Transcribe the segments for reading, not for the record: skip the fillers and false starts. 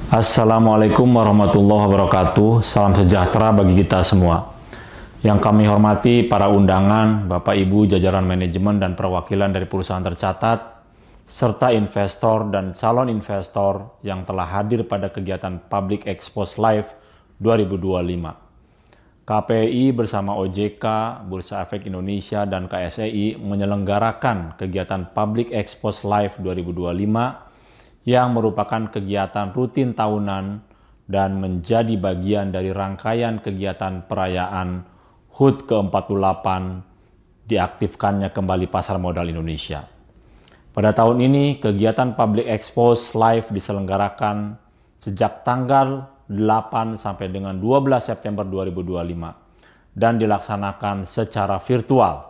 Assalamualaikum warahmatullahi wabarakatuh. Salam sejahtera bagi kita semua. Yang kami hormati para undangan, Bapak Ibu jajaran manajemen dan perwakilan dari perusahaan tercatat, serta investor dan calon investor yang telah hadir pada kegiatan Public Expose Live 2025. KPI bersama OJK, Bursa Efek Indonesia, dan KSEI menyelenggarakan kegiatan Public Expose Live 2025 yang merupakan kegiatan rutin tahunan dan menjadi bagian dari rangkaian kegiatan perayaan HUT ke-48 diaktifkannya kembali pasar modal Indonesia. Pada tahun ini, kegiatan Public Expose Live diselenggarakan sejak tanggal 8 sampai dengan 12 September 2025 dan dilaksanakan secara virtual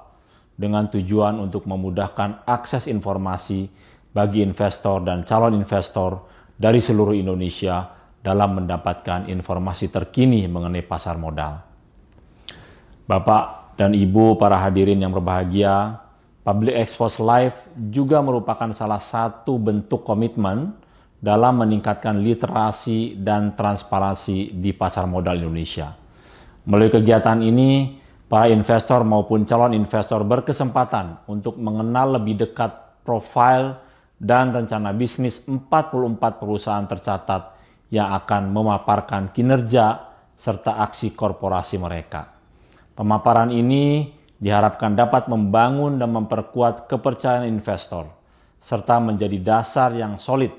dengan tujuan untuk memudahkan akses informasi bagi investor dan calon investor dari seluruh Indonesia dalam mendapatkan informasi terkini mengenai pasar modal. Bapak dan Ibu para hadirin yang berbahagia, Public Expose Live juga merupakan salah satu bentuk komitmen dalam meningkatkan literasi dan transparansi di pasar modal Indonesia. Melalui kegiatan ini, para investor maupun calon investor berkesempatan untuk mengenal lebih dekat profil dan rencana bisnis 44 perusahaan tercatat yang akan memaparkan kinerja serta aksi korporasi mereka. Pemaparan ini diharapkan dapat membangun dan memperkuat kepercayaan investor, serta menjadi dasar yang solid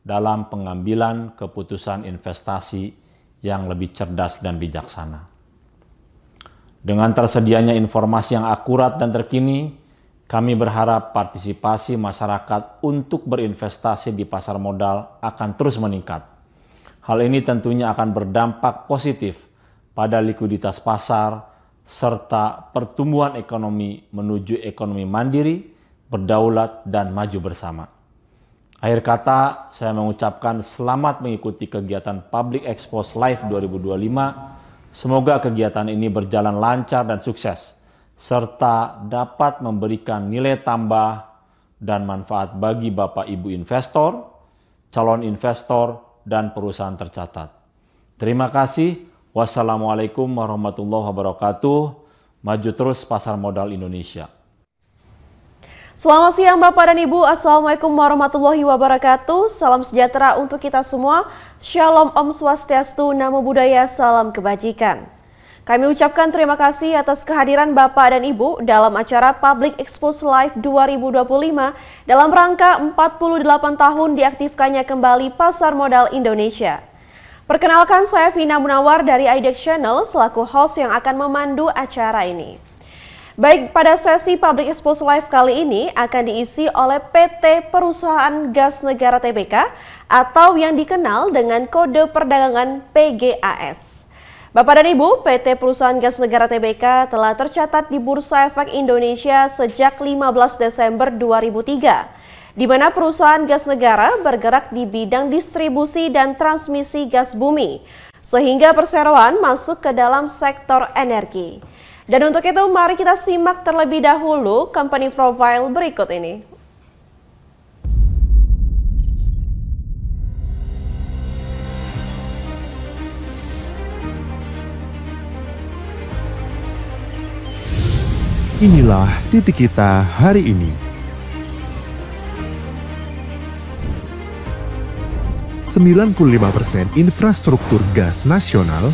dalam pengambilan keputusan investasi yang lebih cerdas dan bijaksana. Dengan tersedianya informasi yang akurat dan terkini, kami berharap partisipasi masyarakat untuk berinvestasi di pasar modal akan terus meningkat. Hal ini tentunya akan berdampak positif pada likuiditas pasar serta pertumbuhan ekonomi menuju ekonomi mandiri, berdaulat, dan maju bersama. Akhir kata, saya mengucapkan selamat mengikuti kegiatan Public Expose Live 2025. Semoga kegiatan ini berjalan lancar dan sukses, serta dapat memberikan nilai tambah dan manfaat bagi Bapak Ibu investor, calon investor, dan perusahaan tercatat. Terima kasih. Wassalamualaikum warahmatullahi wabarakatuh. Maju terus pasar modal Indonesia. Selamat siang Bapak dan Ibu. Assalamualaikum warahmatullahi wabarakatuh. Salam sejahtera untuk kita semua. Shalom Om Swastiastu, Namo Buddhaya, salam kebajikan. Kami ucapkan terima kasih atas kehadiran Bapak dan Ibu dalam acara Public Expose Live 2025 dalam rangka 48 tahun diaktifkannya kembali pasar modal Indonesia. Perkenalkan, saya Vina Munawar dari IDEX Channel selaku host yang akan memandu acara ini. Baik, pada sesi Public Expose Live kali ini akan diisi oleh PT Perusahaan Gas Negara Tbk atau yang dikenal dengan kode perdagangan PGAS. Bapak dan Ibu, PT Perusahaan Gas Negara Tbk telah tercatat di Bursa Efek Indonesia sejak 15 Desember 2003, di mana perusahaan gas negara bergerak di bidang distribusi dan transmisi gas bumi, sehingga perseroan masuk ke dalam sektor energi. Dan untuk itu, mari kita simak terlebih dahulu company profile berikut ini. Inilah titik kita hari ini. %95 infrastruktur gas nasional,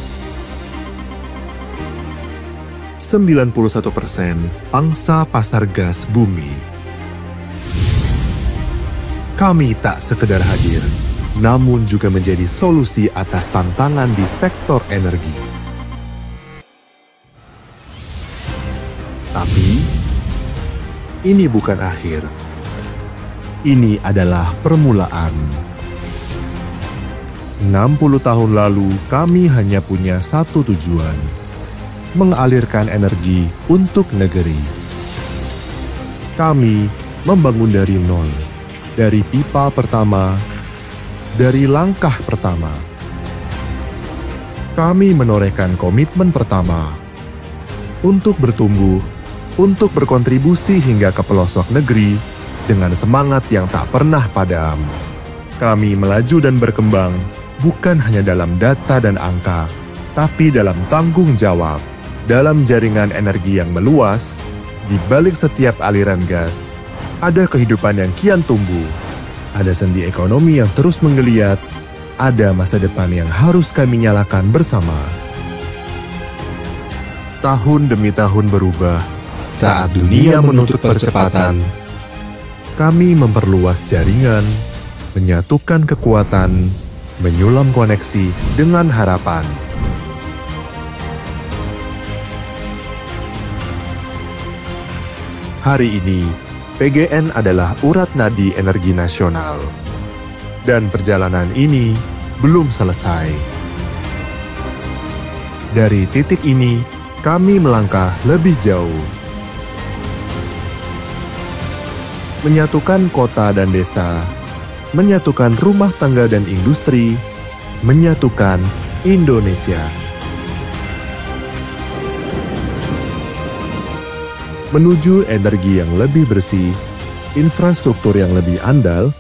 91% pangsa pasar gas bumi. Kami tak sekedar hadir, namun juga menjadi solusi atas tantangan di sektor energi. Tapi, ini bukan akhir. Ini adalah permulaan. 60 tahun lalu, kami hanya punya satu tujuan: mengalirkan energi untuk negeri. Kami membangun dari nol, dari pipa pertama, dari langkah pertama. Kami menorehkan komitmen pertama untuk bertumbuh, untuk berkontribusi hingga ke pelosok negeri dengan semangat yang tak pernah padam. Kami melaju dan berkembang bukan hanya dalam data dan angka, tapi dalam tanggung jawab, dalam jaringan energi yang meluas, di balik setiap aliran gas, ada kehidupan yang kian tumbuh, ada sendi ekonomi yang terus menggeliat, ada masa depan yang harus kami nyalakan bersama. Tahun demi tahun berubah, saat dunia menuntut percepatan, kami memperluas jaringan, menyatukan kekuatan, menyulam koneksi dengan harapan. Hari ini, PGN adalah urat nadi energi nasional. Dan perjalanan ini belum selesai. Dari titik ini, kami melangkah lebih jauh. Menyatukan kota dan desa, menyatukan rumah tangga dan industri, menyatukan Indonesia. Menuju energi yang lebih bersih, infrastruktur yang lebih andal,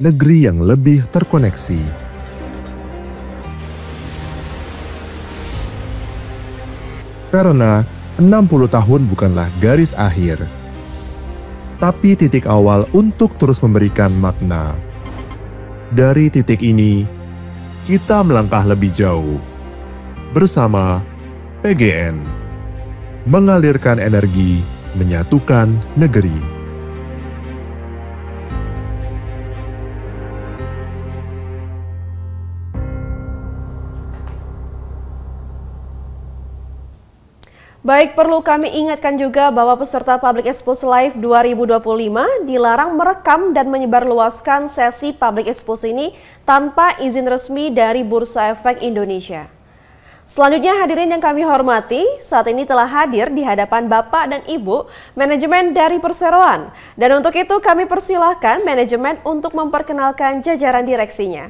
negeri yang lebih terkoneksi. Karena 60 tahun bukanlah garis akhir, tapi titik awal untuk terus memberikan makna. Dari titik ini, kita melangkah lebih jauh. Bersama PGN, mengalirkan energi, menyatukan negeri. Baik, perlu kami ingatkan juga bahwa peserta Public Expose Live 2025 dilarang merekam dan menyebarluaskan sesi Public Expose ini tanpa izin resmi dari Bursa Efek Indonesia. Selanjutnya hadirin yang kami hormati, saat ini telah hadir di hadapan Bapak dan Ibu manajemen dari Perseroan. Dan untuk itu kami persilahkan manajemen untuk memperkenalkan jajaran direksinya.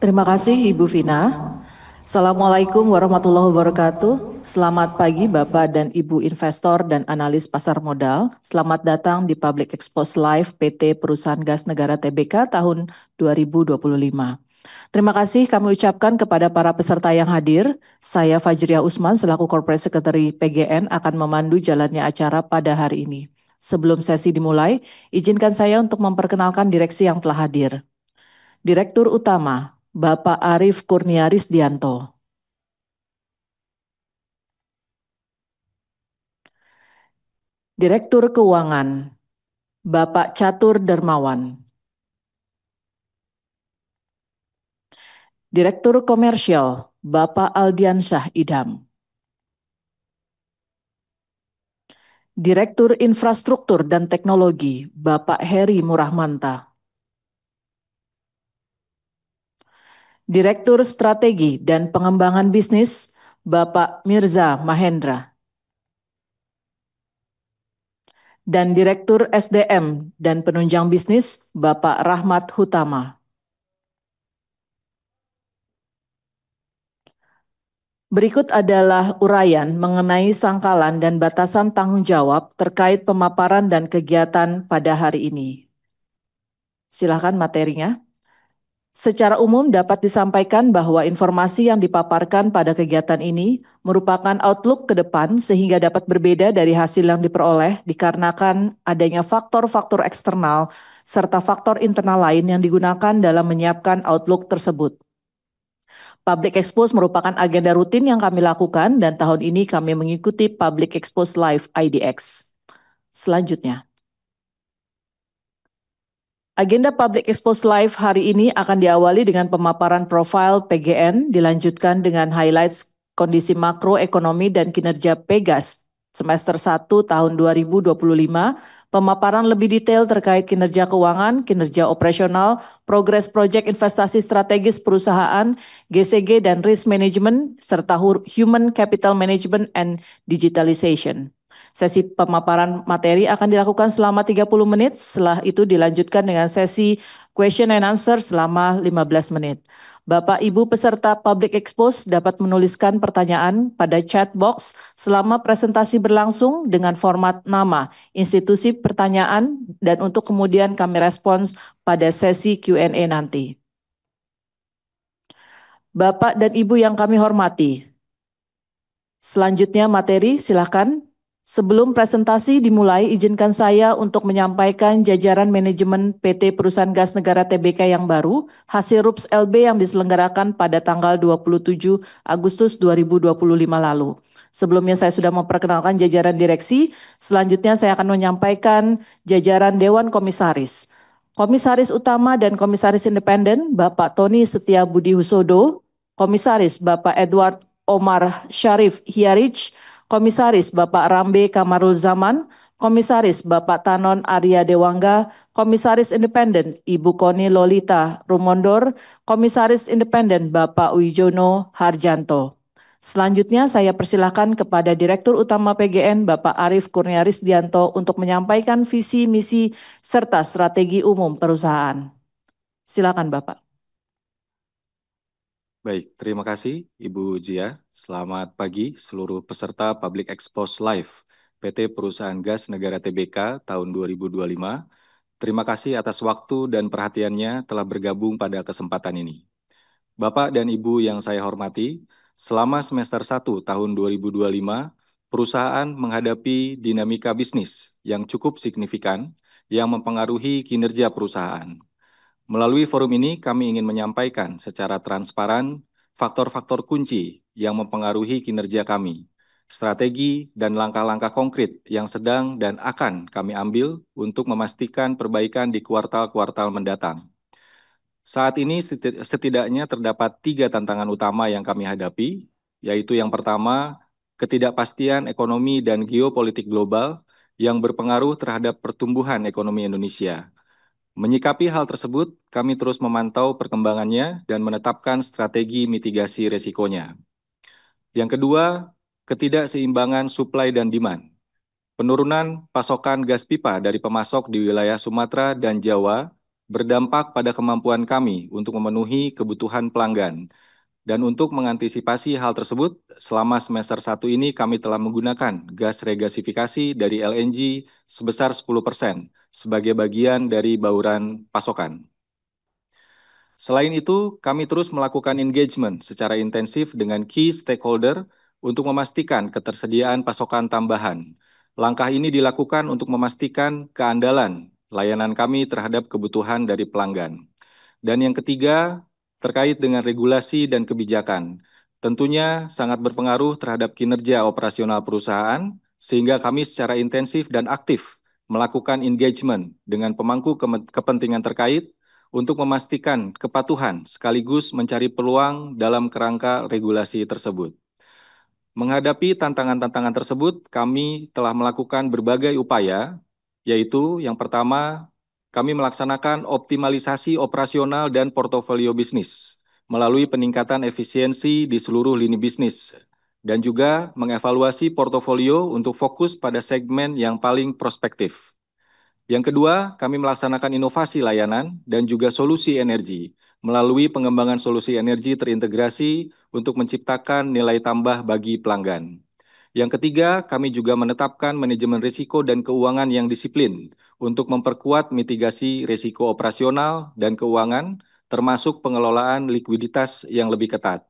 Terima kasih Ibu Vina. Assalamualaikum warahmatullahi wabarakatuh. Selamat pagi Bapak dan Ibu investor dan analis pasar modal. Selamat datang di Public Expose Live PT Perusahaan Gas Negara Tbk tahun 2025. Terima kasih kami ucapkan kepada para peserta yang hadir. Saya Fajriah Usman selaku Corporate Secretary PGN akan memandu jalannya acara pada hari ini. Sebelum sesi dimulai, izinkan saya untuk memperkenalkan direksi yang telah hadir. Direktur Utama, Bapak Arief Kurnia Risdianto. Direktur Keuangan, Bapak Catur Dermawan. Direktur Komersial, Bapak Aldiansyah Idham. Direktur Infrastruktur dan Teknologi, Bapak Heri Murahmanta. Direktur Strategi dan Pengembangan Bisnis, Bapak Mirza Mahendra. Dan Direktur SDM dan Penunjang Bisnis, Bapak Rahmat Hutama. Berikut adalah uraian mengenai sangkalan dan batasan tanggung jawab terkait pemaparan dan kegiatan pada hari ini. Silakan materinya. Secara umum dapat disampaikan bahwa informasi yang dipaparkan pada kegiatan ini merupakan outlook ke depan sehingga dapat berbeda dari hasil yang diperoleh dikarenakan adanya faktor-faktor eksternal serta faktor internal lain yang digunakan dalam menyiapkan outlook tersebut. Public Expose merupakan agenda rutin yang kami lakukan dan tahun ini kami mengikuti Public Expose Live IDX. Selanjutnya. Agenda Public Expose Live hari ini akan diawali dengan pemaparan profil PGN, dilanjutkan dengan highlights kondisi makroekonomi dan kinerja Pegas semester 1 tahun 2025, pemaparan lebih detail terkait kinerja keuangan, kinerja operasional, progres proyek investasi strategis perusahaan, GCG dan risk management, serta human capital management and digitalization. Sesi pemaparan materi akan dilakukan selama 30 menit, setelah itu dilanjutkan dengan sesi question and answer selama 15 menit. Bapak Ibu peserta Public Expose dapat menuliskan pertanyaan pada chat box selama presentasi berlangsung dengan format nama, institusi pertanyaan, dan untuk kemudian kami respons pada sesi Q&A nanti. Bapak dan Ibu yang kami hormati, selanjutnya materi, silakan. Sebelum presentasi dimulai, izinkan saya untuk menyampaikan jajaran manajemen PT Perusahaan Gas Negara Tbk yang baru, hasil RUPS LB yang diselenggarakan pada tanggal 27 Agustus 2025 lalu. Sebelumnya saya sudah memperkenalkan jajaran direksi, selanjutnya saya akan menyampaikan jajaran Dewan Komisaris. Komisaris Utama dan Komisaris Independen, Bapak Tony Setia Budi Husodo, Komisaris Bapak Edward Omar Syarif Hiarij, Komisaris Bapak Rambe Kamarul Zaman, Komisaris Bapak Tanon Arya Dewangga, Komisaris Independen Ibu Koni Lolita Rumondor, Komisaris Independen Bapak Wijono Harjanto. Selanjutnya saya persilakan kepada Direktur Utama PGN Bapak Arief Kurniarisdianto untuk menyampaikan visi, misi, serta strategi umum perusahaan. Silakan Bapak. Baik, terima kasih Ibu Jia. Selamat pagi seluruh peserta Public Expose Live PT Perusahaan Gas Negara Tbk tahun 2025. Terima kasih atas waktu dan perhatiannya telah bergabung pada kesempatan ini. Bapak dan Ibu yang saya hormati, selama semester 1 tahun 2025, perusahaan menghadapi dinamika bisnis yang cukup signifikan yang mempengaruhi kinerja perusahaan. Melalui forum ini, kami ingin menyampaikan secara transparan faktor-faktor kunci yang mempengaruhi kinerja kami, strategi dan langkah-langkah konkret yang sedang dan akan kami ambil untuk memastikan perbaikan di kuartal-kuartal mendatang. Saat ini setidaknya terdapat 3 tantangan utama yang kami hadapi, yaitu yang pertama, ketidakpastian ekonomi dan geopolitik global yang berpengaruh terhadap pertumbuhan ekonomi Indonesia. Menyikapi hal tersebut, kami terus memantau perkembangannya dan menetapkan strategi mitigasi resikonya. Yang kedua, ketidakseimbangan supply dan demand. Penurunan pasokan gas pipa dari pemasok di wilayah Sumatera dan Jawa berdampak pada kemampuan kami untuk memenuhi kebutuhan pelanggan. Dan untuk mengantisipasi hal tersebut, selama semester 1 ini kami telah menggunakan gas regasifikasi dari LNG sebesar 10% sebagai bagian dari bauran pasokan. Selain itu, kami terus melakukan engagement secara intensif dengan key stakeholder untuk memastikan ketersediaan pasokan tambahan. Langkah ini dilakukan untuk memastikan keandalan layanan kami terhadap kebutuhan dari pelanggan. Dan yang ketiga, terkait dengan regulasi dan kebijakan. Tentunya sangat berpengaruh terhadap kinerja operasional perusahaan, sehingga kami secara intensif dan aktif melakukan engagement dengan pemangku kepentingan terkait untuk memastikan kepatuhan sekaligus mencari peluang dalam kerangka regulasi tersebut. Menghadapi tantangan-tantangan tersebut, kami telah melakukan berbagai upaya, yaitu yang pertama, kami melaksanakan optimalisasi operasional dan portofolio bisnis melalui peningkatan efisiensi di seluruh lini bisnis dan juga mengevaluasi portofolio untuk fokus pada segmen yang paling prospektif. Yang kedua, kami melaksanakan inovasi layanan dan juga solusi energi melalui pengembangan solusi energi terintegrasi untuk menciptakan nilai tambah bagi pelanggan. Yang ketiga, kami juga menetapkan manajemen risiko dan keuangan yang disiplin untuk memperkuat mitigasi risiko operasional dan keuangan, termasuk pengelolaan likuiditas yang lebih ketat.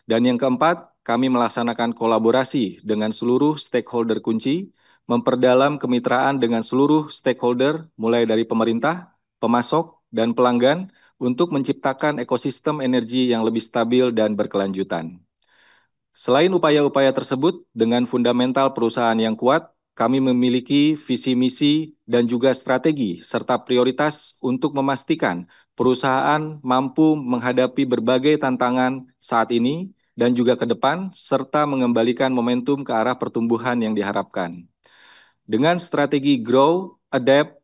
Dan yang keempat, kami melaksanakan kolaborasi dengan seluruh stakeholder kunci, memperdalam kemitraan dengan seluruh stakeholder, mulai dari pemerintah, pemasok, dan pelanggan, untuk menciptakan ekosistem energi yang lebih stabil dan berkelanjutan. Selain upaya-upaya tersebut, dengan fundamental perusahaan yang kuat, kami memiliki visi misi dan juga strategi serta prioritas untuk memastikan perusahaan mampu menghadapi berbagai tantangan saat ini dan juga ke depan, serta mengembalikan momentum ke arah pertumbuhan yang diharapkan. Dengan strategi Grow, Adapt,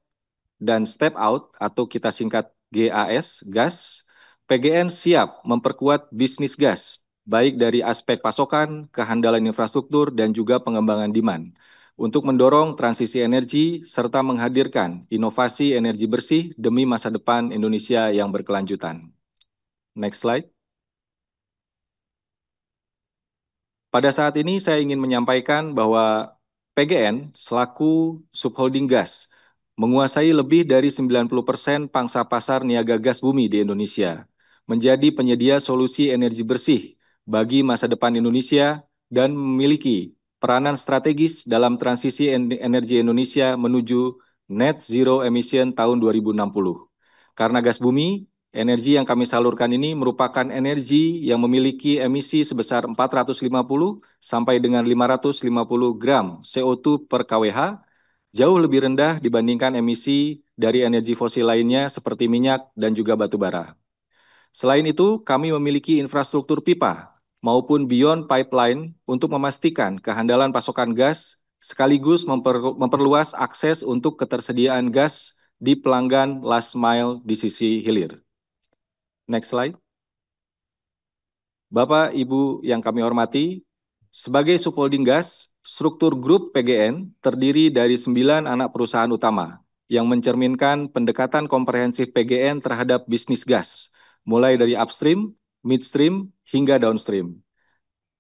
dan Step Out atau kita singkat GAS, gas, PGN siap memperkuat bisnis gas, baik dari aspek pasokan, kehandalan infrastruktur, dan juga pengembangan demand, untuk mendorong transisi energi serta menghadirkan inovasi energi bersih demi masa depan Indonesia yang berkelanjutan. Next slide. Pada saat ini saya ingin menyampaikan bahwa PGN selaku subholding gas menguasai lebih dari 90% pangsa pasar niaga gas bumi di Indonesia, menjadi penyedia solusi energi bersih bagi masa depan Indonesia dan memiliki peranan strategis dalam transisi energi Indonesia menuju net zero emission tahun 2060. Karena gas bumi, energi yang kami salurkan ini merupakan energi yang memiliki emisi sebesar 450 sampai dengan 550 gram CO2 per kWh, jauh lebih rendah dibandingkan emisi dari energi fosil lainnya seperti minyak dan juga batu bara. Selain itu, kami memiliki infrastruktur pipa maupun beyond pipeline untuk memastikan kehandalan pasokan gas sekaligus memperluas akses untuk ketersediaan gas di pelanggan last mile di sisi hilir. Next slide. Bapak, Ibu yang kami hormati, sebagai subholding gas, struktur grup PGN terdiri dari 9 anak perusahaan utama yang mencerminkan pendekatan komprehensif PGN terhadap bisnis gas, mulai dari upstream, midstream, hingga downstream.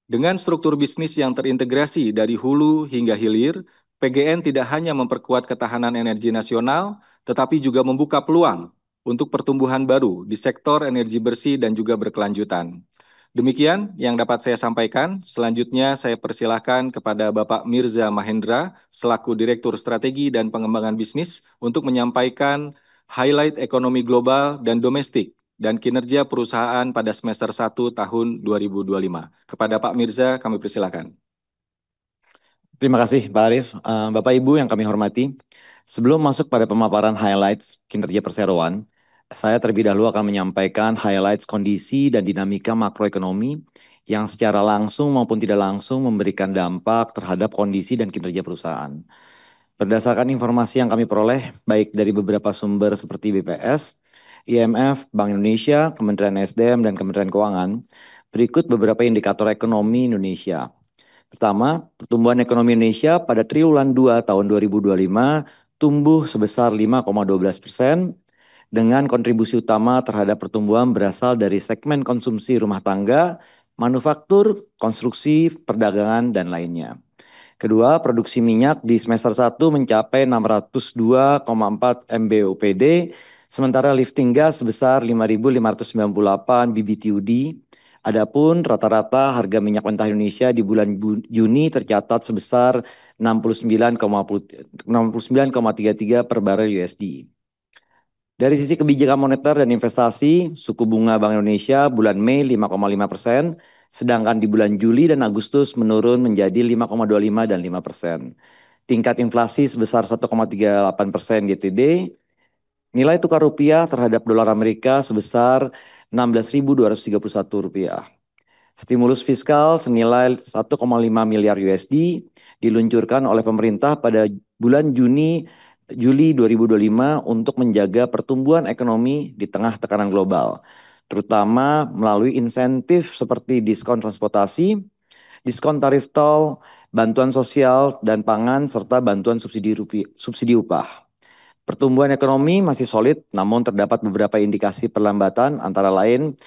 Dengan struktur bisnis yang terintegrasi dari hulu hingga hilir, PGN tidak hanya memperkuat ketahanan energi nasional, tetapi juga membuka peluang untuk pertumbuhan baru di sektor energi bersih dan juga berkelanjutan. Demikian yang dapat saya sampaikan. Selanjutnya saya persilahkan kepada Bapak Mirza Mahendra selaku Direktur Strategi dan Pengembangan Bisnis untuk menyampaikan highlight ekonomi global dan domestik dan kinerja perusahaan pada semester 1 tahun 2025. Kepada Pak Mirza kami persilahkan. Terima kasih Pak Arief. Bapak Ibu yang kami hormati, sebelum masuk pada pemaparan highlights kinerja perseroan, saya terlebih dahulu akan menyampaikan highlights kondisi dan dinamika makroekonomi yang secara langsung maupun tidak langsung memberikan dampak terhadap kondisi dan kinerja perusahaan. Berdasarkan informasi yang kami peroleh, baik dari beberapa sumber seperti BPS, IMF, Bank Indonesia, Kementerian SDM, dan Kementerian Keuangan, berikut beberapa indikator ekonomi Indonesia. Pertama, pertumbuhan ekonomi Indonesia pada triwulan 2 tahun 2025 tumbuh sebesar 5,12%, dengan kontribusi utama terhadap pertumbuhan berasal dari segmen konsumsi rumah tangga, manufaktur, konstruksi, perdagangan, dan lainnya. Kedua, produksi minyak di semester 1 mencapai 602,4 MBOPD, sementara lifting gas sebesar 5.598 BBTUD. Adapun rata-rata harga minyak mentah Indonesia di bulan Juni tercatat sebesar 69,33 per barel USD. Dari sisi kebijakan moneter dan investasi, suku bunga Bank Indonesia bulan Mei 5,5%, sedangkan di bulan Juli dan Agustus menurun menjadi 5,25 dan 5%. Tingkat inflasi sebesar 1,38% YTD, nilai tukar rupiah terhadap dolar Amerika sebesar 16.231 rupiah. Stimulus fiskal senilai 1,5 miliar USD diluncurkan oleh pemerintah pada bulan Juli 2025 untuk menjaga pertumbuhan ekonomi di tengah tekanan global, terutama melalui insentif seperti diskon transportasi, diskon tarif tol, bantuan sosial dan pangan, serta bantuan subsidi upah. Pertumbuhan ekonomi masih solid, namun terdapat beberapa indikasi perlambatan, antara lain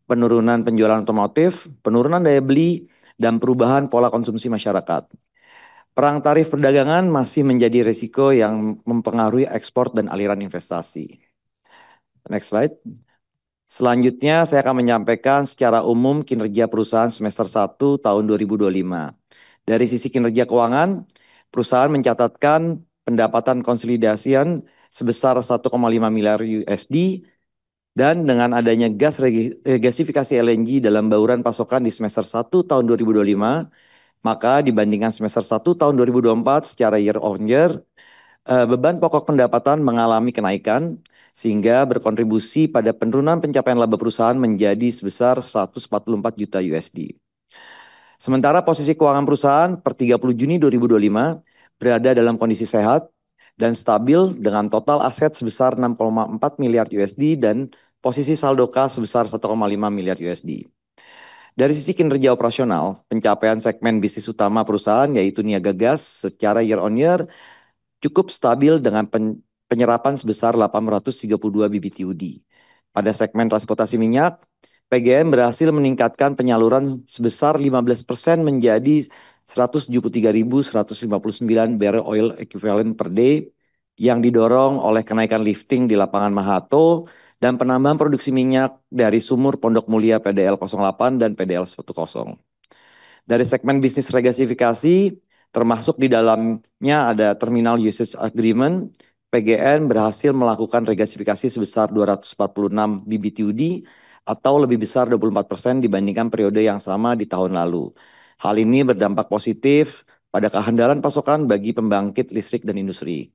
penurunan penjualan otomotif, penurunan daya beli, dan perubahan pola konsumsi masyarakat. Perang tarif perdagangan masih menjadi risiko yang mempengaruhi ekspor dan aliran investasi. Next slide. Selanjutnya saya akan menyampaikan secara umum kinerja perusahaan semester 1 tahun 2025. Dari sisi kinerja keuangan, perusahaan mencatatkan pendapatan konsolidasian sebesar 1,5 miliar USD, dan dengan adanya gas regasifikasi LNG dalam bauran pasokan di semester 1 tahun 2025, maka dibandingkan semester 1 tahun 2024 secara year on year, beban pokok pendapatan mengalami kenaikan sehingga berkontribusi pada penurunan pencapaian laba perusahaan menjadi sebesar 144 juta USD. Sementara posisi keuangan perusahaan per 30 Juni 2025 berada dalam kondisi sehat dan stabil dengan total aset sebesar 6,4 miliar USD dan posisi saldo kas sebesar 1,5 miliar USD. Dari sisi kinerja operasional, pencapaian segmen bisnis utama perusahaan yaitu Niaga Gas secara year on year cukup stabil dengan penyerapan sebesar 832 BBTUD. Pada segmen transportasi minyak, PGN berhasil meningkatkan penyaluran sebesar 15% menjadi 173.159 barrel oil equivalent per day yang didorong oleh kenaikan lifting di lapangan Mahato dan penambahan produksi minyak dari sumur Pondok Mulia PDL 08 dan PDL 10. Dari segmen bisnis regasifikasi, termasuk di dalamnya ada Terminal Usage Agreement, PGN berhasil melakukan regasifikasi sebesar 246 BBTUD atau lebih besar 24% dibandingkan periode yang sama di tahun lalu. Hal ini berdampak positif pada kehandalan pasokan bagi pembangkit listrik dan industri.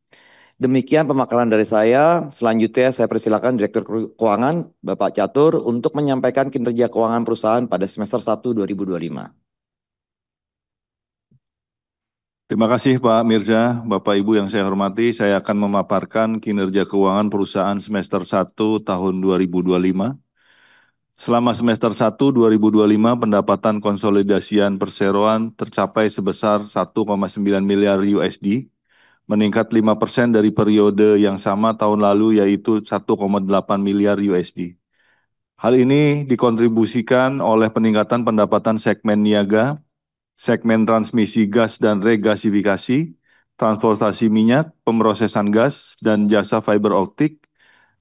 Demikian pemaparan dari saya. Selanjutnya saya persilakan Direktur Keuangan Bapak Catur untuk menyampaikan kinerja keuangan perusahaan pada semester 1 2025. Terima kasih Pak Mirza, Bapak Ibu yang saya hormati, saya akan memaparkan kinerja keuangan perusahaan semester 1 tahun 2025. Selama semester 1 2025, pendapatan konsolidasian perseroan tercapai sebesar 1,9 miliar USD, meningkat 5% dari periode yang sama tahun lalu yaitu 1,8 miliar USD. Hal ini dikontribusikan oleh peningkatan pendapatan segmen niaga, segmen transmisi gas dan regasifikasi, transportasi minyak, pemrosesan gas, dan jasa fiber optik,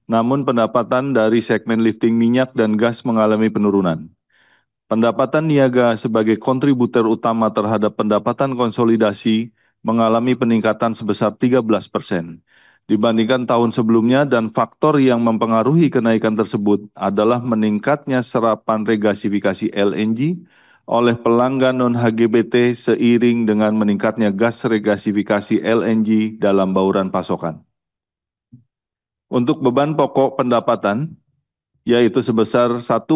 namun pendapatan dari segmen lifting minyak dan gas mengalami penurunan. Pendapatan niaga sebagai kontributor utama terhadap pendapatan konsolidasi mengalami peningkatan sebesar 13% dibandingkan tahun sebelumnya dan faktor yang mempengaruhi kenaikan tersebut adalah meningkatnya serapan regasifikasi LNG oleh pelanggan non-HGBT seiring dengan meningkatnya gas regasifikasi LNG dalam bauran pasokan. Untuk beban pokok pendapatan, yaitu sebesar 1,6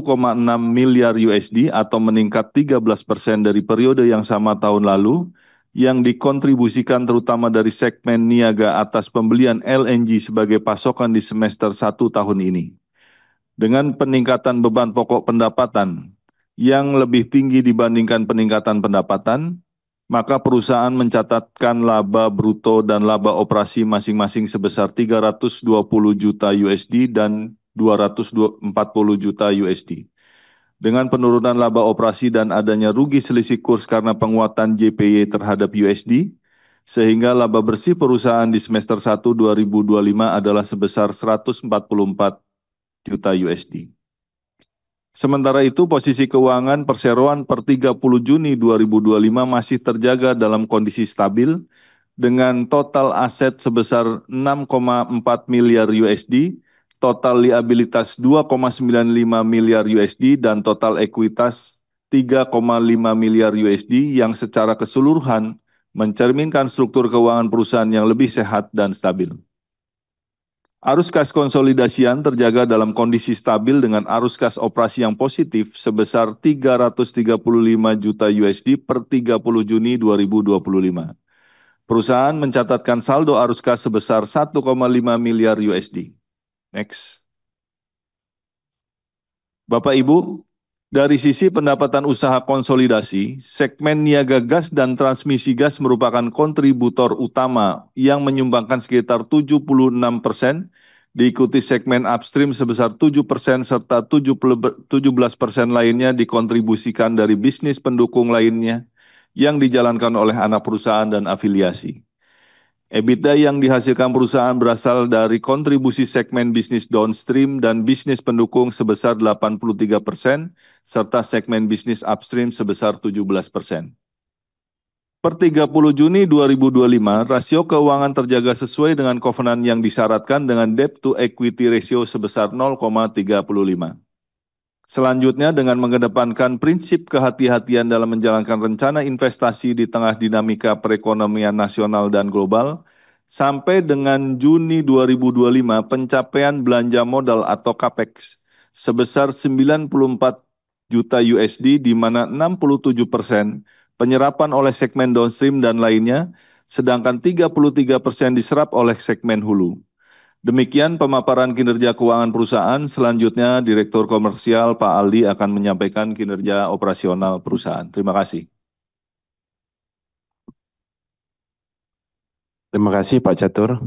miliar USD atau meningkat 13% dari periode yang sama tahun lalu, yang dikontribusikan terutama dari segmen niaga atas pembelian LNG sebagai pasokan di semester 1 tahun ini. Dengan peningkatan beban pokok pendapatan yang lebih tinggi dibandingkan peningkatan pendapatan, maka perusahaan mencatatkan laba bruto dan laba operasi masing-masing sebesar 320 juta USD dan 240 juta USD. Dengan penurunan laba operasi dan adanya rugi selisih kurs karena penguatan JPY terhadap USD, sehingga laba bersih perusahaan di semester 1 2025 adalah sebesar 144 juta USD. Sementara itu, posisi keuangan perseroan per 30 Juni 2025 masih terjaga dalam kondisi stabil dengan total aset sebesar 6,4 miliar USD, total liabilitas 2,95 miliar USD, dan total ekuitas 3,5 miliar USD yang secara keseluruhan mencerminkan struktur keuangan perusahaan yang lebih sehat dan stabil. Arus kas konsolidasian terjaga dalam kondisi stabil dengan arus kas operasi yang positif sebesar 335 juta USD per 30 Juni 2025. Perusahaan mencatatkan saldo arus kas sebesar 1,5 miliar USD. Next. Bapak Ibu, dari sisi pendapatan usaha konsolidasi, segmen niaga gas dan transmisi gas merupakan kontributor utama yang menyumbangkan sekitar 76%, diikuti segmen upstream sebesar 7% serta 17% lainnya dikontribusikan dari bisnis pendukung lainnya yang dijalankan oleh anak perusahaan dan afiliasi. EBITDA yang dihasilkan perusahaan berasal dari kontribusi segmen bisnis downstream dan bisnis pendukung sebesar 83%, serta segmen bisnis upstream sebesar 17%. Per 30 Juni 2025, rasio keuangan terjaga sesuai dengan kovenan yang disyaratkan dengan debt to equity ratio sebesar 0,35. Selanjutnya, dengan mengedepankan prinsip kehati-hatian dalam menjalankan rencana investasi di tengah dinamika perekonomian nasional dan global, sampai dengan Juni 2025, pencapaian belanja modal atau CAPEX sebesar 94 juta USD, di mana 67% penyerapan oleh segmen downstream dan lainnya, sedangkan 33% diserap oleh segmen hulu. Demikian pemaparan kinerja keuangan perusahaan. Selanjutnya, Direktur Komersial Pak Aldi akan menyampaikan kinerja operasional perusahaan. Terima kasih. Terima kasih Pak Catur.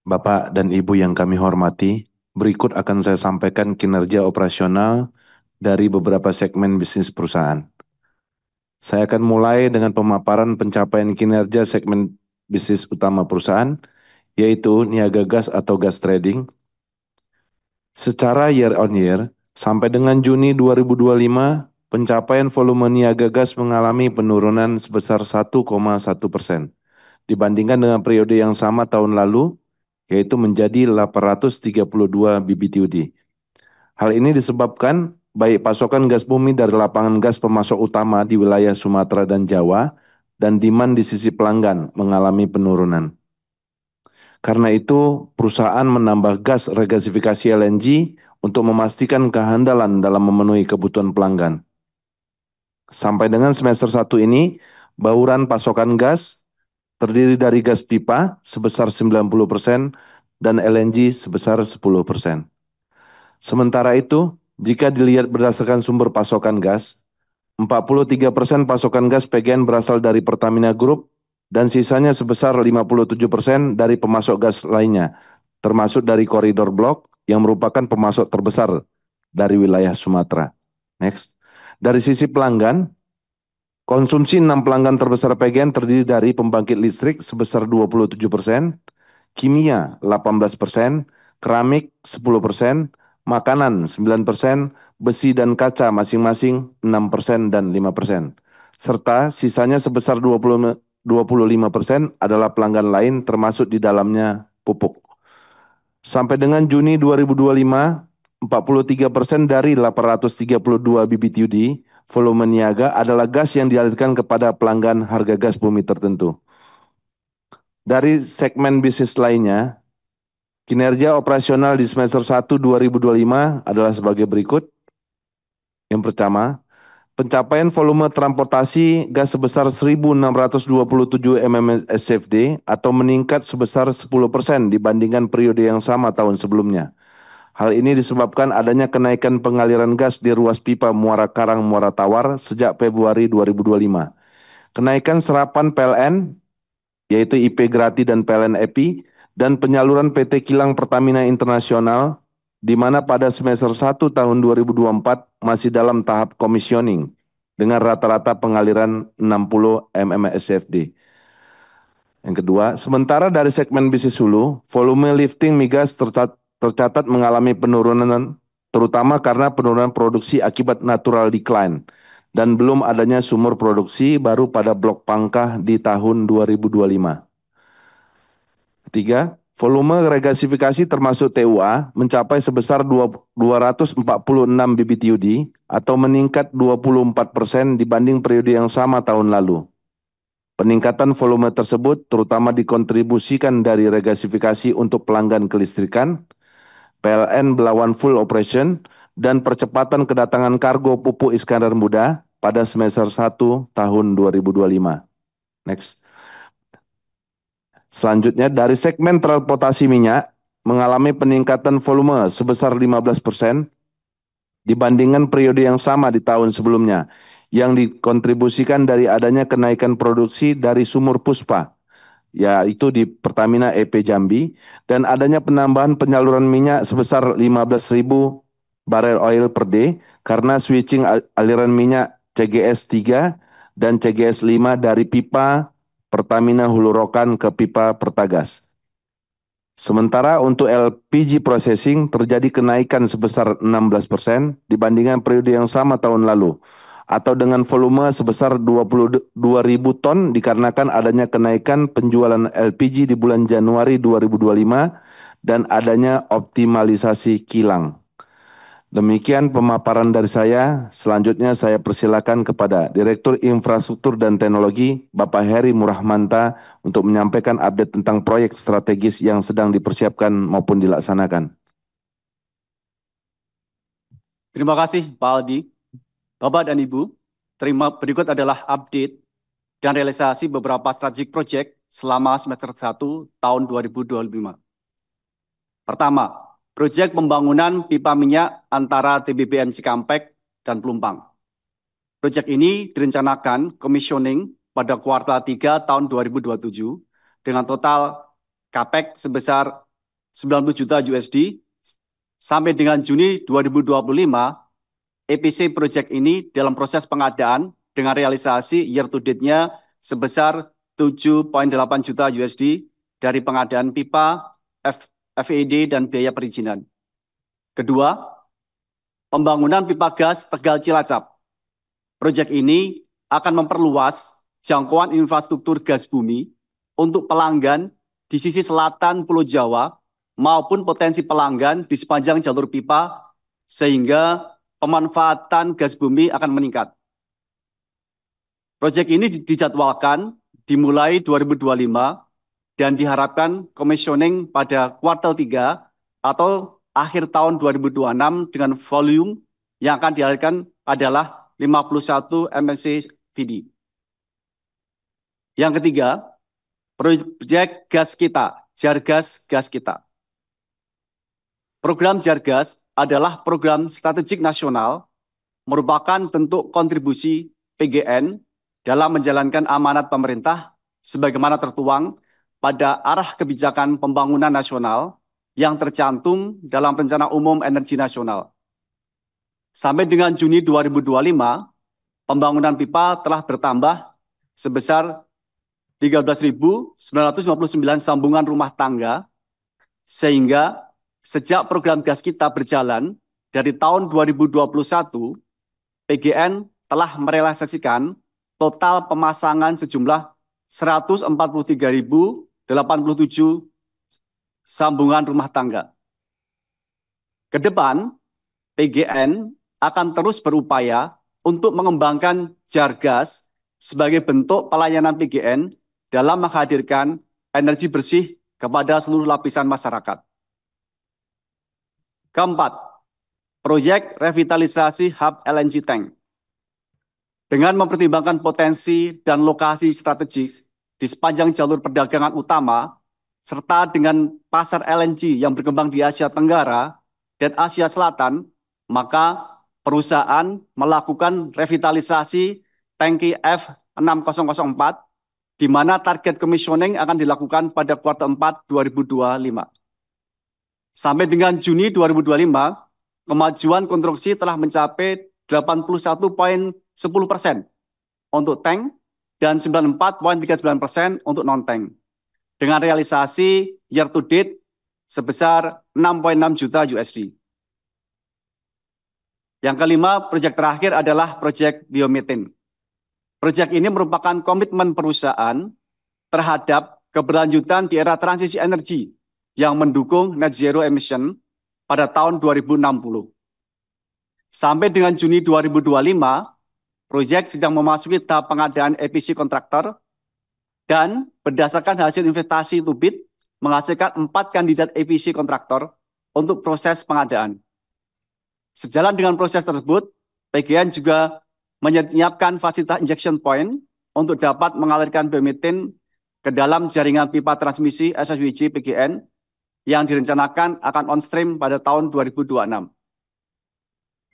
Bapak dan Ibu yang kami hormati, berikut akan saya sampaikan kinerja operasional dari beberapa segmen bisnis perusahaan. Saya akan mulai dengan pemaparan pencapaian kinerja segmen bisnis utama perusahaan, yaitu niaga gas atau gas trading. Secara year on year, sampai dengan Juni 2025, pencapaian volume niaga gas mengalami penurunan sebesar 1,1% dibandingkan dengan periode yang sama tahun lalu, yaitu menjadi 832 BBTUD. Hal ini disebabkan baik pasokan gas bumi dari lapangan gas pemasok utama di wilayah Sumatera dan Jawa, dan demand di sisi pelanggan mengalami penurunan. Karena itu, perusahaan menambah gas regasifikasi LNG untuk memastikan kehandalan dalam memenuhi kebutuhan pelanggan. Sampai dengan semester 1 ini, bauran pasokan gas terdiri dari gas pipa sebesar 90% dan LNG sebesar 10%. Sementara itu, jika dilihat berdasarkan sumber pasokan gas, 43% pasokan gas PGN berasal dari Pertamina Group dan sisanya sebesar 57% dari pemasok gas lainnya, termasuk dari koridor blok yang merupakan pemasok terbesar dari wilayah Sumatera. Next. Dari sisi pelanggan, konsumsi 6 pelanggan terbesar PGN terdiri dari pembangkit listrik sebesar 27%, kimia 18%, keramik 10%, makanan 9%, besi dan kaca masing-masing 6% dan 5%. Serta sisanya sebesar 25% adalah pelanggan lain termasuk di dalamnya pupuk. Sampai dengan Juni 2025, 43% dari 832 BBTUD volume niaga adalah gas yang dialirkan kepada pelanggan harga gas bumi tertentu. Dari segmen bisnis lainnya, kinerja operasional di semester 1 2025 adalah sebagai berikut. Yang pertama, pencapaian volume transportasi gas sebesar 1.627 mmSCFD atau meningkat sebesar 10% dibandingkan periode yang sama tahun sebelumnya. Hal ini disebabkan adanya kenaikan pengaliran gas di ruas pipa Muara Karang Muara Tawar sejak Februari 2025. Kenaikan serapan PLN, yaitu IP Grati dan PLN EPI, dan penyaluran PT Kilang Pertamina Internasional, di mana pada semester 1 tahun 2024 masih dalam tahap commissioning, dengan rata-rata pengaliran 60 mmSCFD. Yang kedua, sementara dari segmen bisnis hulu, volume lifting migas tercatat mengalami penurunan, terutama karena penurunan produksi akibat natural decline, dan belum adanya sumur produksi baru pada blok Pangkah di tahun 2025. Ketiga, volume regasifikasi termasuk TUA mencapai sebesar 246 BBTUD atau meningkat 24% dibanding periode yang sama tahun lalu. Peningkatan volume tersebut terutama dikontribusikan dari regasifikasi untuk pelanggan kelistrikan, PLN Belawan full operation, dan percepatan kedatangan kargo pupuk Iskandar Muda pada semester 1 tahun 2025. Next. Selanjutnya, dari segmen transportasi minyak mengalami peningkatan volume sebesar 15% dibandingkan periode yang sama di tahun sebelumnya, yang dikontribusikan dari adanya kenaikan produksi dari sumur Puspa, yaitu di Pertamina EP Jambi, dan adanya penambahan penyaluran minyak sebesar 15.000 barel oil per day karena switching aliran minyak CGS 3 dan CGS 5 dari pipa Pertamina Hulu Rokan ke pipa Pertagas. Sementara untuk LPG processing terjadi kenaikan sebesar 16% dibandingkan periode yang sama tahun lalu, atau dengan volume sebesar 22.000 ton dikarenakan adanya kenaikan penjualan LPG di bulan Januari 2025 dan adanya optimalisasi kilang. Demikian pemaparan dari saya. Selanjutnya saya persilakan kepada Direktur Infrastruktur dan Teknologi, Bapak Heri Murahmanta, untuk menyampaikan update tentang proyek strategis yang sedang dipersiapkan maupun dilaksanakan. Terima kasih Pak Aldi. Bapak dan Ibu, berikut adalah update dan realisasi beberapa strategic project selama semester 1 tahun 2025. Pertama, proyek pembangunan pipa minyak antara TBBM Cikampek dan Pelumpang. Proyek ini direncanakan commissioning pada kuartal 3 tahun 2027 dengan total capex sebesar 90 juta USD. Sampai dengan Juni 2025, EPC proyek ini dalam proses pengadaan dengan realisasi year to date-nya sebesar 7,8 juta USD dari pengadaan pipa, FED, dan biaya perizinan. Kedua, pembangunan pipa gas Tegal Cilacap. Proyek ini akan memperluas jangkauan infrastruktur gas bumi untuk pelanggan di sisi selatan Pulau Jawa maupun potensi pelanggan di sepanjang jalur pipa sehingga pemanfaatan gas bumi akan meningkat. Proyek ini dijadwalkan dimulai 2025 dan diharapkan commissioning pada kuartal 3 atau akhir tahun 2026 dengan volume yang akan dialirkan adalah 51 MSCVD. Yang ketiga, proyek gas kita, Jargas Gas Kita. Program Jargas adalah program strategik nasional, merupakan bentuk kontribusi PGN dalam menjalankan amanat pemerintah sebagaimana tertuang pada arah kebijakan pembangunan nasional yang tercantum dalam Rencana Umum Energi Nasional. Sampai dengan Juni 2025, pembangunan pipa telah bertambah sebesar 13.959 sambungan rumah tangga, sehingga sejak program gas kita berjalan dari tahun 2021, PGN telah merealisasikan total pemasangan sejumlah 143.087 sambungan rumah tangga. Ke depan, PGN akan terus berupaya untuk mengembangkan Jargas sebagai bentuk pelayanan PGN dalam menghadirkan energi bersih kepada seluruh lapisan masyarakat. Keempat, proyek revitalisasi hub LNG tank. Dengan mempertimbangkan potensi dan lokasi strategis di sepanjang jalur perdagangan utama, serta dengan pasar LNG yang berkembang di Asia Tenggara dan Asia Selatan, maka perusahaan melakukan revitalisasi tangki F6004, di mana target commissioning akan dilakukan pada kuartal 4 2025. Sampai dengan Juni 2025, kemajuan konstruksi telah mencapai 81,10% untuk tank dan 94,39% untuk non-tank, dengan realisasi year to date sebesar 6,6 juta USD. Yang kelima, proyek terakhir adalah proyek biomethane. Proyek ini merupakan komitmen perusahaan terhadap keberlanjutan di era transisi energi yang mendukung net zero emission pada tahun 2060. Sampai dengan Juni 2025, proyek sedang memasuki tahap pengadaan EPC kontraktor dan berdasarkan hasil investasi Tubit menghasilkan 4 kandidat EPC kontraktor untuk proses pengadaan. Sejalan dengan proses tersebut, PGN juga menyiapkan fasilitas injection point untuk dapat mengalirkan biomethane ke dalam jaringan pipa transmisi SSWJ PGN yang direncanakan akan on stream pada tahun 2026.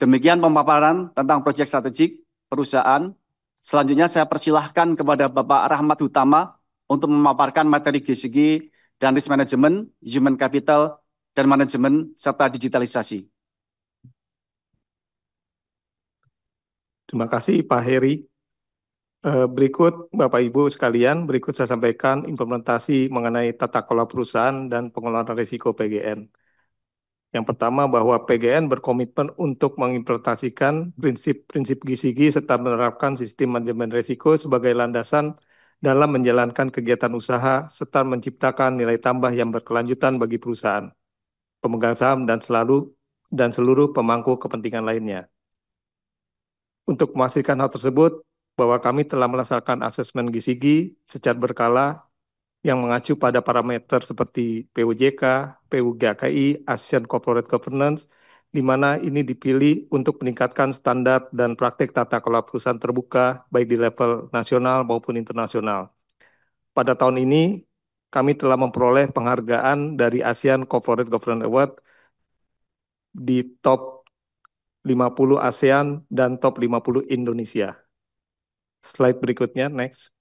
Demikian pemaparan tentang proyek strategik perusahaan. Selanjutnya saya persilahkan kepada Bapak Rahmat Hutama untuk memaparkan materi GSG dan risk management, human capital, dan manajemen, serta digitalisasi. Terima kasih Pak Heri. Berikut Bapak Ibu sekalian, berikut saya sampaikan implementasi mengenai tata kelola perusahaan dan pengelolaan risiko PGN. Yang pertama bahwa PGN berkomitmen untuk mengimplementasikan prinsip-prinsip GSG serta menerapkan sistem manajemen risiko sebagai landasan dalam menjalankan kegiatan usaha serta menciptakan nilai tambah yang berkelanjutan bagi perusahaan, pemegang saham dan seluruh pemangku kepentingan lainnya. Untuk memastikan hal tersebut, bahwa kami telah melaksanakan asesmen GSG secara berkala yang mengacu pada parameter seperti PUJK, PUGKI, ASEAN Corporate Governance, di mana ini dipilih untuk meningkatkan standar dan praktik tata kelola perusahaan terbuka, baik di level nasional maupun internasional. Pada tahun ini, kami telah memperoleh penghargaan dari ASEAN Corporate Governance Award di top 50 ASEAN dan top 50 Indonesia. Slide berikutnya, next.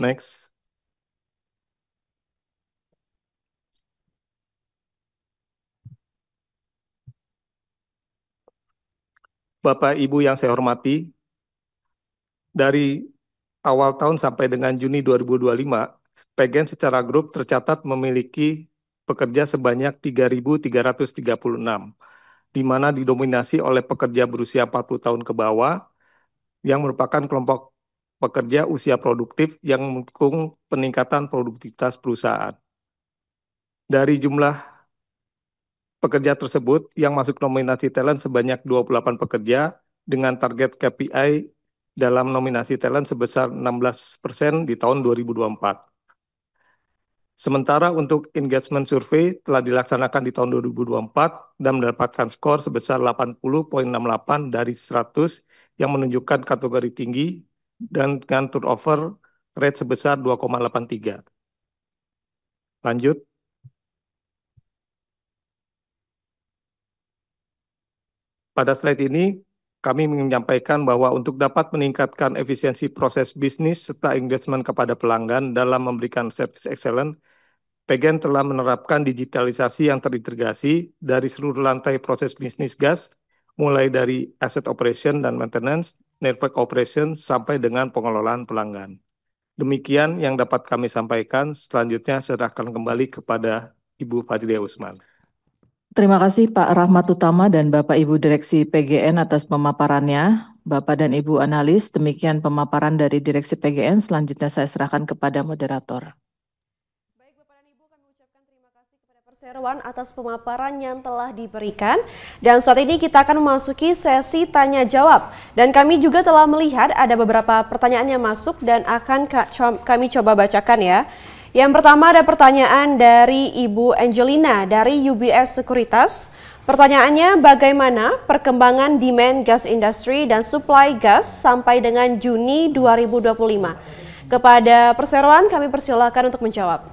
Next. Bapak Ibu yang saya hormati, dari awal tahun sampai dengan Juni 2025, PGN secara grup tercatat memiliki pekerja sebanyak 3.336, di mana didominasi oleh pekerja berusia 40 tahun ke bawah, yang merupakan kelompok pekerja usia produktif yang mendukung peningkatan produktivitas perusahaan. Dari jumlah pekerja tersebut yang masuk nominasi talent sebanyak 28 pekerja dengan target KPI dalam nominasi talent sebesar 16% di tahun 2024. Sementara untuk engagement survey telah dilaksanakan di tahun 2024 dan mendapatkan skor sebesar 80,68 dari 100 yang menunjukkan kategori tinggi dan dengan turnover rate sebesar 2,83. Lanjut. Pada slide ini, kami menyampaikan bahwa untuk dapat meningkatkan efisiensi proses bisnis serta engagement kepada pelanggan dalam memberikan service excellent, PGN telah menerapkan digitalisasi yang terintegrasi dari seluruh lantai proses bisnis gas, mulai dari asset operation dan maintenance, network operation, sampai dengan pengelolaan pelanggan. Demikian yang dapat kami sampaikan. Selanjutnya saya akan kembali kepada Ibu Fadlia Usman. Terima kasih Pak Rahmat Utama dan Bapak Ibu Direksi PGN atas pemaparannya. Bapak dan Ibu analis, demikian pemaparan dari Direksi PGN. Selanjutnya saya serahkan kepada moderator. Baik Bapak dan Ibu, kami ucapkan terima kasih kepada Perseroan atas pemaparan yang telah diberikan. Dan saat ini kita akan memasuki sesi tanya jawab. Dan kami juga telah melihat ada beberapa pertanyaan yang masuk dan akan kami coba bacakan ya. Yang pertama ada pertanyaan dari Ibu Angelina dari UBS Sekuritas. Pertanyaannya, bagaimana perkembangan demand gas industri dan supply gas sampai dengan Juni 2025? Kepada Perseroan kami persilakan untuk menjawab.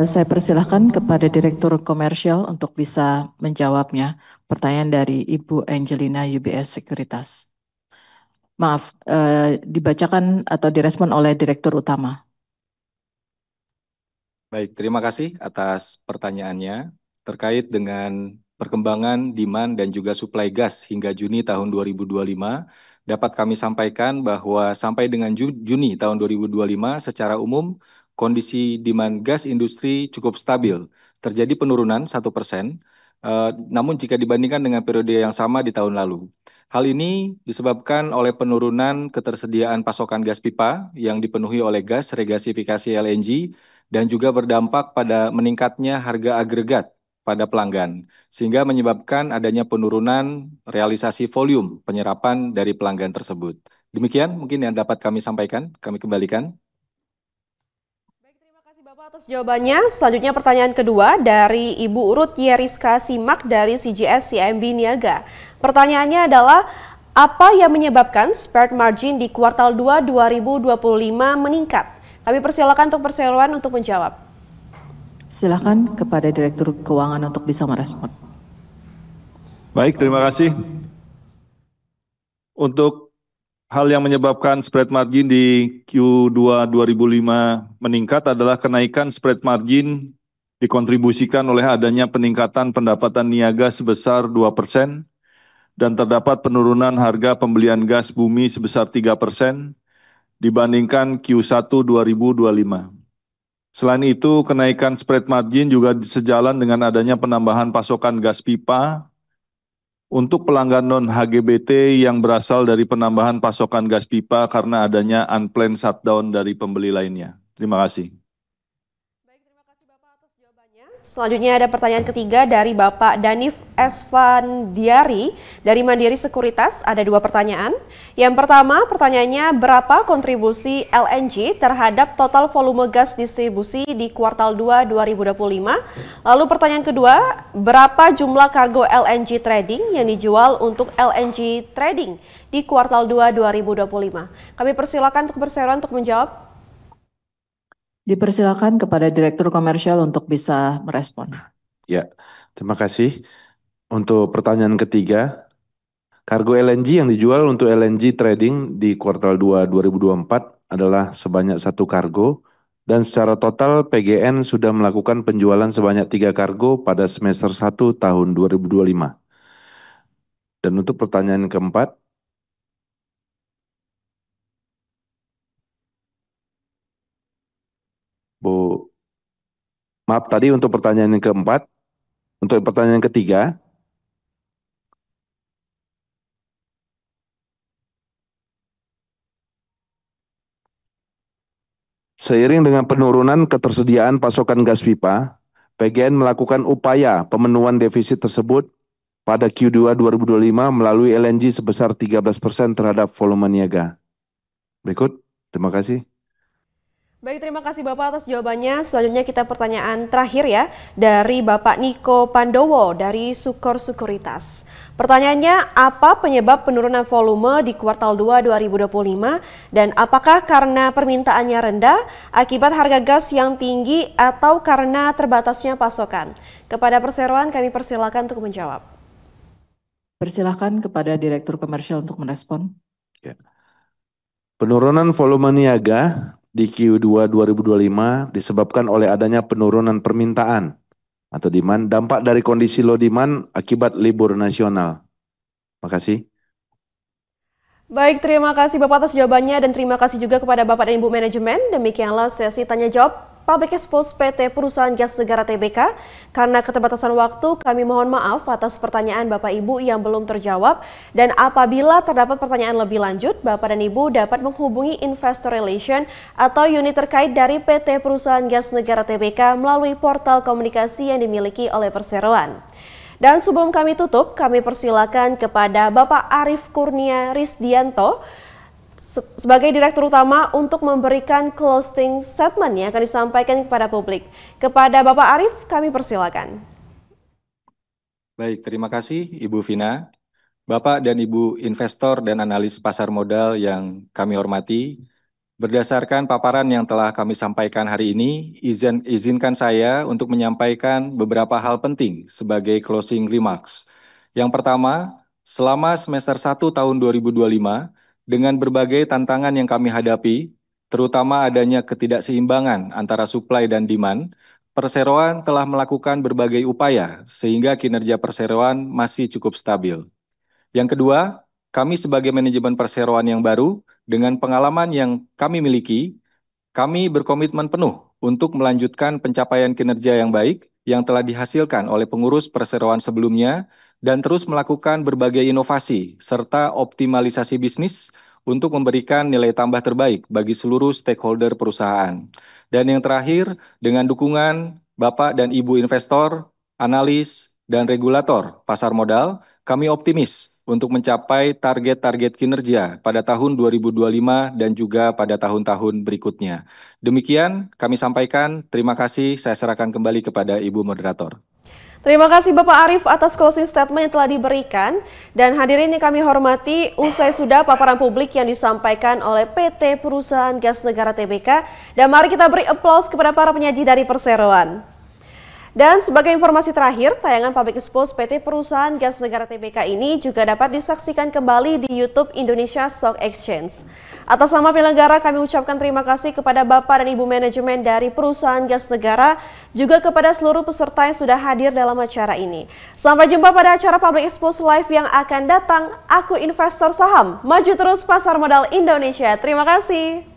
Saya persilahkan kepada Direktur Komersial untuk bisa menjawabnya. Pertanyaan dari Ibu Angelina UBS Sekuritas. Maaf, dibacakan atau direspon oleh Direktur Utama. Baik, terima kasih atas pertanyaannya terkait dengan perkembangan demand dan juga suplai gas hingga Juni tahun 2025. Dapat kami sampaikan bahwa sampai dengan Juni tahun 2025 secara umum kondisi demand gas industri cukup stabil. Terjadi penurunan 1%, namun jika dibandingkan dengan periode yang sama di tahun lalu. Hal ini disebabkan oleh penurunan ketersediaan pasokan gas pipa yang dipenuhi oleh gas regasifikasi LNG dan juga berdampak pada meningkatnya harga agregat pada pelanggan, sehingga menyebabkan adanya penurunan realisasi volume penyerapan dari pelanggan tersebut. Demikian mungkin yang dapat kami sampaikan, kami kembalikan. Baik, terima kasih Bapak atas jawabannya. Selanjutnya pertanyaan kedua dari Ibu Ruth Yeriska Simak dari CGS CIMB Niaga. Pertanyaannya adalah, apa yang menyebabkan spread margin di kuartal 2 2025 meningkat? Kami persilakan untuk Perseroan untuk menjawab. Silakan kepada Direktur Keuangan untuk bisa merespon. Baik, terima kasih. Untuk hal yang menyebabkan spread margin di Q2 2005 meningkat adalah kenaikan spread margin dikontribusikan oleh adanya peningkatan pendapatan niaga sebesar 2%, dan terdapat penurunan harga pembelian gas bumi sebesar 3% dibandingkan Q1 2025. Selain itu, kenaikan spread margin juga sejalan dengan adanya penambahan pasokan gas pipa untuk pelanggan non-HGBT yang berasal dari penambahan pasokan gas pipa karena adanya unplanned shutdown dari pembeli lainnya. Terima kasih. Baik, terima kasih Bapak atas jawabannya. Selanjutnya ada pertanyaan ketiga dari Bapak Danif Esfandiari dari Mandiri Sekuritas. Ada dua pertanyaan. Yang pertama, pertanyaannya berapa kontribusi LNG terhadap total volume gas distribusi di kuartal 2 2025? Lalu pertanyaan kedua, berapa jumlah kargo LNG trading yang dijual untuk LNG trading di kuartal 2 2025? Kami persilakan untuk berseroan untuk menjawab. Dipersilakan kepada Direktur Komersial untuk bisa merespon. Ya, terima kasih. Untuk pertanyaan ketiga, kargo LNG yang dijual untuk LNG trading di kuartal 2 2024 adalah sebanyak 1 kargo dan secara total PGN sudah melakukan penjualan sebanyak 3 kargo pada semester 1 tahun 2025. Dan untuk pertanyaan keempat, maaf tadi untuk pertanyaan yang keempat, untuk pertanyaan ketiga, seiring dengan penurunan ketersediaan pasokan gas pipa, PGN melakukan upaya pemenuhan defisit tersebut pada Q2 2025 melalui LNG sebesar 13% terhadap volume niaga. Berikut, terima kasih. Baik, terima kasih Bapak atas jawabannya. Selanjutnya kita pertanyaan terakhir ya, dari Bapak Niko Pandowo dari Sukor Sekuritas. Pertanyaannya, apa penyebab penurunan volume di kuartal 2 2025 dan apakah karena permintaannya rendah akibat harga gas yang tinggi atau karena terbatasnya pasokan? Kepada perseroan kami persilakan untuk menjawab. Persilakan kepada Direktur Komersial untuk merespon. Ya. Penurunan volume niaga di Q2 2025 disebabkan oleh adanya penurunan permintaan atau demand, dampak dari kondisi low demand akibat libur nasional. Terima kasih. Baik, terima kasih Bapak atas jawabannya dan terima kasih juga kepada Bapak dan Ibu Manajemen. Demikianlah sesi tanya jawab Public Expose PT Perusahaan Gas Negara TBK. Karena keterbatasan waktu, kami mohon maaf atas pertanyaan Bapak Ibu yang belum terjawab. Dan apabila terdapat pertanyaan lebih lanjut, Bapak dan Ibu dapat menghubungi Investor Relation atau unit terkait dari PT Perusahaan Gas Negara TBK melalui portal komunikasi yang dimiliki oleh Perseroan. Dan sebelum kami tutup, kami persilakan kepada Bapak Arief Kurnia Risdianto sebagai Direktur Utama untuk memberikan closing statement yang akan disampaikan kepada publik. Kepada Bapak Arief, kami persilakan. Baik, terima kasih Ibu Vina. Bapak dan Ibu investor dan analis pasar modal yang kami hormati, berdasarkan paparan yang telah kami sampaikan hari ini, izinkan saya untuk menyampaikan beberapa hal penting sebagai closing remarks. Yang pertama, selama semester 1 tahun 2025, dengan berbagai tantangan yang kami hadapi, terutama adanya ketidakseimbangan antara supply dan demand, Perseroan telah melakukan berbagai upaya sehingga kinerja Perseroan masih cukup stabil. Yang kedua, kami sebagai manajemen Perseroan yang baru, dengan pengalaman yang kami miliki, kami berkomitmen penuh untuk melanjutkan pencapaian kinerja yang baik yang telah dihasilkan oleh pengurus Perseroan sebelumnya dan terus melakukan berbagai inovasi serta optimalisasi bisnis untuk memberikan nilai tambah terbaik bagi seluruh stakeholder perusahaan. Dan yang terakhir, dengan dukungan Bapak dan Ibu investor, analis, dan regulator pasar modal, kami optimis untuk mencapai target-target kinerja pada tahun 2025 dan juga pada tahun-tahun berikutnya. Demikian kami sampaikan, terima kasih, saya serahkan kembali kepada Ibu Moderator. Terima kasih Bapak Arief atas closing statement yang telah diberikan. Dan hadirin yang kami hormati, usai sudah paparan publik yang disampaikan oleh PT Perusahaan Gas Negara TBK. Dan mari kita beri aplaus kepada para penyaji dari Perseroan. Dan sebagai informasi terakhir, tayangan Public Expose PT Perusahaan Gas Negara TBK ini juga dapat disaksikan kembali di YouTube Indonesia Stock Exchange. Atas nama penyelenggara kami ucapkan terima kasih kepada Bapak dan Ibu manajemen dari Perusahaan Gas Negara, juga kepada seluruh peserta yang sudah hadir dalam acara ini. Sampai jumpa pada acara Public Expose Live yang akan datang. Aku investor saham, maju terus pasar modal Indonesia. Terima kasih.